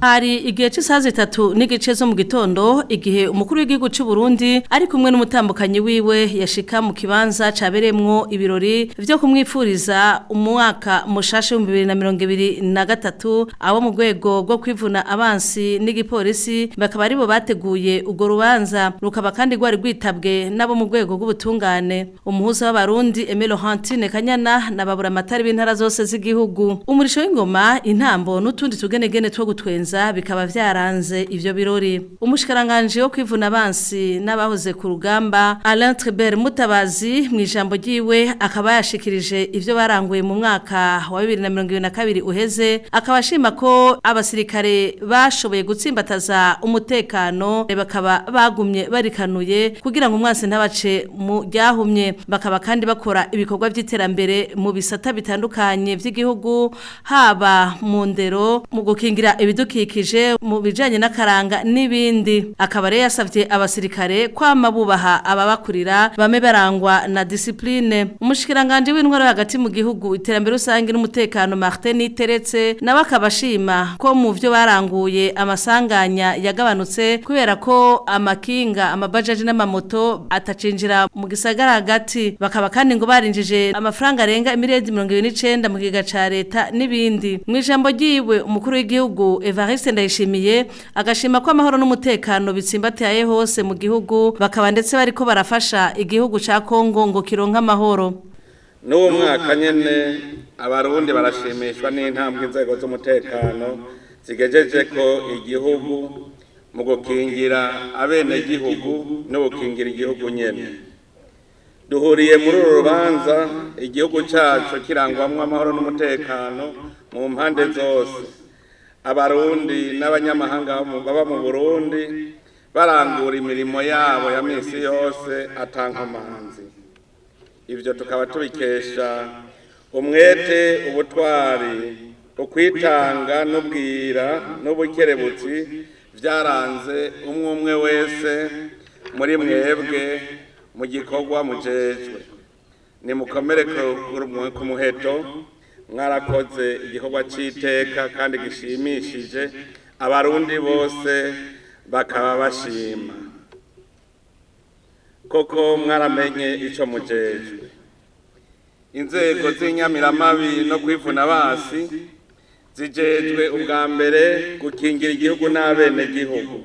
Hari igihe cy'isaha 3 n'igice zo mu gitondo igihe umukuru w'igihugu cy'u Burundi ari kumwe n'umutambukanyi wiwe yashika mu kibanza caberemwo ibirori vyo kumwipfuriza umwaka mushasha 2023 abo mu rwego rwo kwivuna abansi n'igipolisi bakaba aribo bateguye ugo rubanza rukaba kandi rwari rwitabwe nabo mu rwego rw'ubutungane umuhuza w'abarundi Emile Hantine Kanyana nababura amatari b'intara zose z'igihugu umurisho w'ingoma intambo n'utundi tugenegene two gutwenza bikaba vyaranze ivyo birori umushikiranganje wo kwivuna abansi n'abahoze ku rugamba Alain Tribert Mutabazi mu ijambo ryiwe akaba yashikirije ivyo baranguye mu mwaka wa 2022 uheze akabashima ko abasirikare bashoboye gutsimbataza umutekano bakaba bagumye barikanuye kugira ngo umwansi ntabace mu ryahumye bakaba kandi bakora ibikorwa vy'iterambere mu bisata bitandukanye vy'igihugu haba mu ndero mu gukingira ibidukikije mu bijanye n'akaranga n'ibindi akaba rero yasavye abasirikare kwama bubaha ababakurira bame barangwa na discipline umushikiranganje w'intwaro hagati mu gihugu iterambere rusange n'umutekano Martin Teretse nawe akabashima ko mu vyo baranguye amasanganya yagabanutse kubera ko amakinga amabajaji n'amamoto atacinjira mu gisagara hagati bakaba kandi ngo barinjije amafaranga arenga imiredi 29 mu giga ca leta n'ibindi mu ijambo ryiwe umukuru w'igihugu Evariste Ndayishimiye agashima ko amahoro n'umutekano bitsimbataye hose mu gihugu bakaba ndetse bariko barafasha igihugu ca Kongo ngo kironka amahoro n'uwo mwaka nyene abarundi barashimishwa n'intambwe inzego z'umutekano zigejeje ko igihugu mu gukingira abene gihugu no gukingira igihugu nyene duhuriye muri uru rubanza igihugu cyacu kirangwamwo amahoro n'umutekano mu mpande zose abarundi n'abanyamahanga baba mu Burundi barangura imirimo yabo ya misi yose atankomanzi ivyo tukaba tubikesha umwete ubutwari ukwitanga n'ubwira n'ubukerebutsi vyaranze umwe wese muri mwebwe mu gikorwa mujejwe ni mukomere ku muheto mwarakoze igikorwa c'iteka kandi gishimishije abarundi bose bakaba bashima koko mwaramenye ico mujejwe inzego z'inyamiramabi no kwivuna abasi zijejwe ubwa mbere gukingira igihugu n'abene gihugu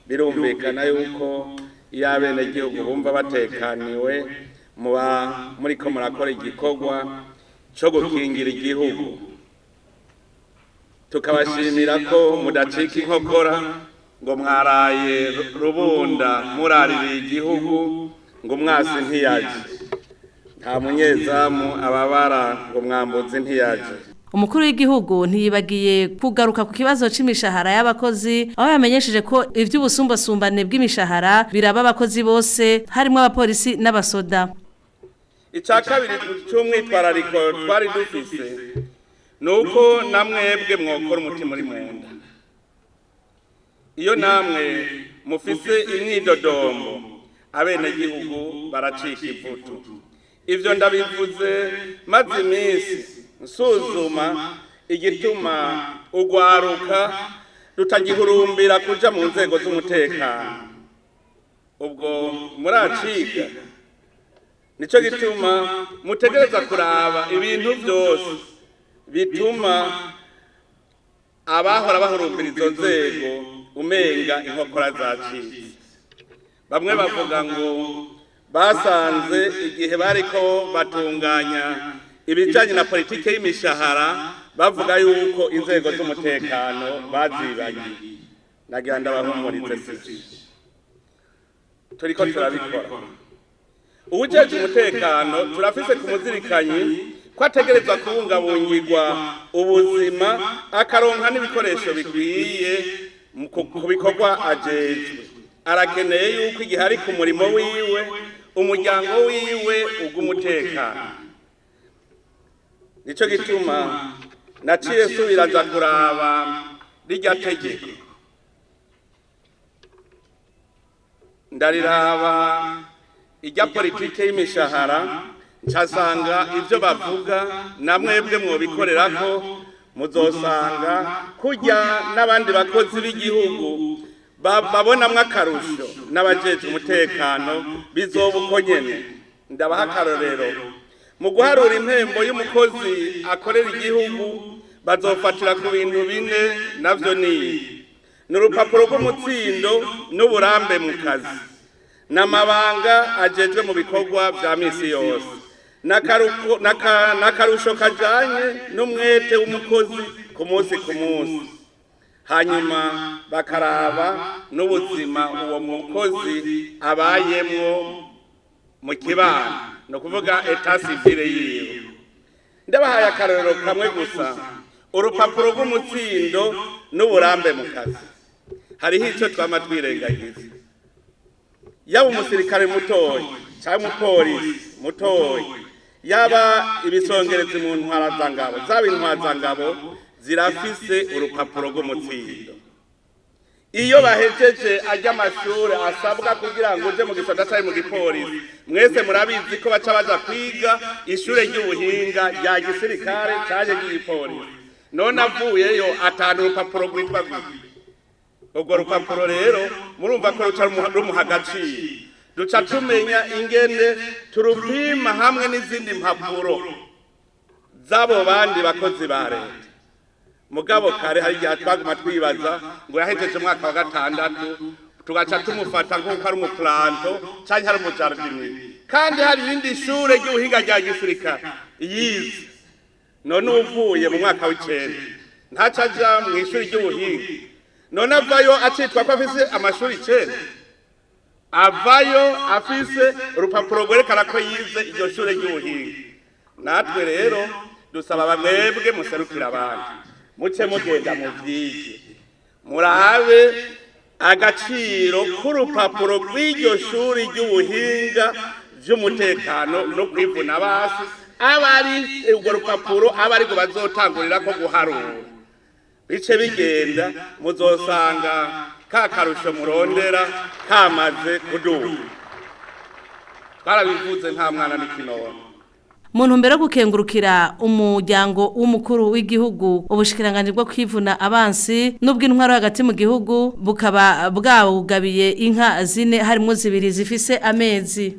birumvikana yuko iyo abene gihugu bumva batekaniwe muba muriko murakora igikorwa cyo gukingira igihugu tukabashimira ko mudacika inkokora ngo mwaraye rubunda muraririye igihugu ngo mwasi ntiyaje nta munyezamu ababara ngo mwambuzi ntiyaje umukuru w'igihugu ntiyibagiye kugaruka ku kibazo c'imishahara y'abakozi aho yamenyesheje ko ivy'ubusumbasumbane bw'imishahara biraba abakozi bose harimo abapolisi n'abasoda icya kabiri cy'umwitwarariko twari dufise nuko namwebwe mwokora umutima uri munda iyo namwe mufise imyidodombo abenegihugu baracika ivutu ivyo ndabivuze maze iminsi nsuzuma igituma ugwaruka rutagihurumbira kuja mu nzego z'umutekano ubwo muraciga nico gituma mutegereza kuraba ibintu byose bituma abahora bahurumbira izo nzego umenga inkokora zacitse bamwe bavuga ngo basanze igihe bariko batunganya ibijanye na politike y'imishahara bavuga yuko inzego z'umutekano bazibagiye nagira ndabahumurize sije turiko turabikora ubujeje umutekano turafise kumuzirikanyi ko ategerezwa kubungabungirwa ubuzima akaronka n'ibikoresho bikwiye ku bikorwa ajejwe arakeneye yuko igihe ari ku murimo wiwe umuryango wiwe ugumutekano nico gituma naciye subira nza kuraba rirya tegeko ndariraba ijya politike y'imishahara ncasanga ivyo bavuga namwebwe mwobikorerako muzosanga kurya n'abandi bakozi b'igihugu babonamwo akarusho n'abajeje umutekano bizoba uko nyene. Ndabaha akarorero, mu guharura impembo y'umukozi akorera igihugu bazofatira ku bintu bine, navyo ni urupapuro rw'umutsindo n'uburambe mu kazi, n'amabanga ajejwe mu bikorwa vya misi yose, n'akarusho kajanye n'umwete w'umukozi ku munsi ku munsi. Hanyuma bakaraba n'ubuzima uwo mukozi abayemwo mu kibano, no kuvuga etat civile yiwe. Ndabahaye akarorero kamwe gusa, urupapuro rw'umutsindo n'uburambe mu kazi. Hariho ico twama twirengagiza, yaba umusirikare mutoyi cyangwa umupolisi mutoyi, yaba ibisongerezi mu ntwarazangabo, zaba intwazangabo zirafise urupapuro rw'umutsindo. Iyo bahejeje ajya amashuri asabwa kugira ngo uje mu gisoda cyangwa mu gipolisi, mwese murabizi ko baca baja kwiga ishure ry'ubuhinga rya gisirikare cyaje ry'igipolisi. None avuyeyo atanu urupapuro rwitwa gute? Urwo rupapuro rero murumva ko ruca rumuha agaciro. Duca tumenya ingene turupima hamwe n'izindi mpapuro z'abo bandi bakozi ba leta. Mugabo kare hari igihe twaguma twibaza ngo yahejeje umwaka wa 6, tugaca tumufata nk'uko ari umuplanto canke ari umujardini, kandi hari irindi shure ry'ubuhinga rya gisirikare yize. None uvuye mu mwaka w'9 ntaca aja mu ishuri ry'ubuhinga, none avayo acitwa ko afise amashuri 9, avayo afise urupapuro rwerekana ko yize iryo shure ry'ubuhinga. Natwe rero dusaba bamwebwe muserukira abandi, muce mugenda mu vyige, murabe agaciro k'urupapuro rw'iryo shuri ry'ubuhinga vy'umutekano no kwivuna basi, abari urwo rupapuro abari ngo bazotangurira ko guharura. Bice bigenda muzosanga ka karusho murondera kamaze kuduga. Twarabivuze nta mwana n'ikinono. Mu ntumbero yo gukengurukira umuryango w'umukuru w'igihugu, ubushikiranganje bwo kwivuna abansi n'ubw'intwaro hagati mu gihugu bukaba bwawugabiye inka 4 harimo 2 zifise amezi.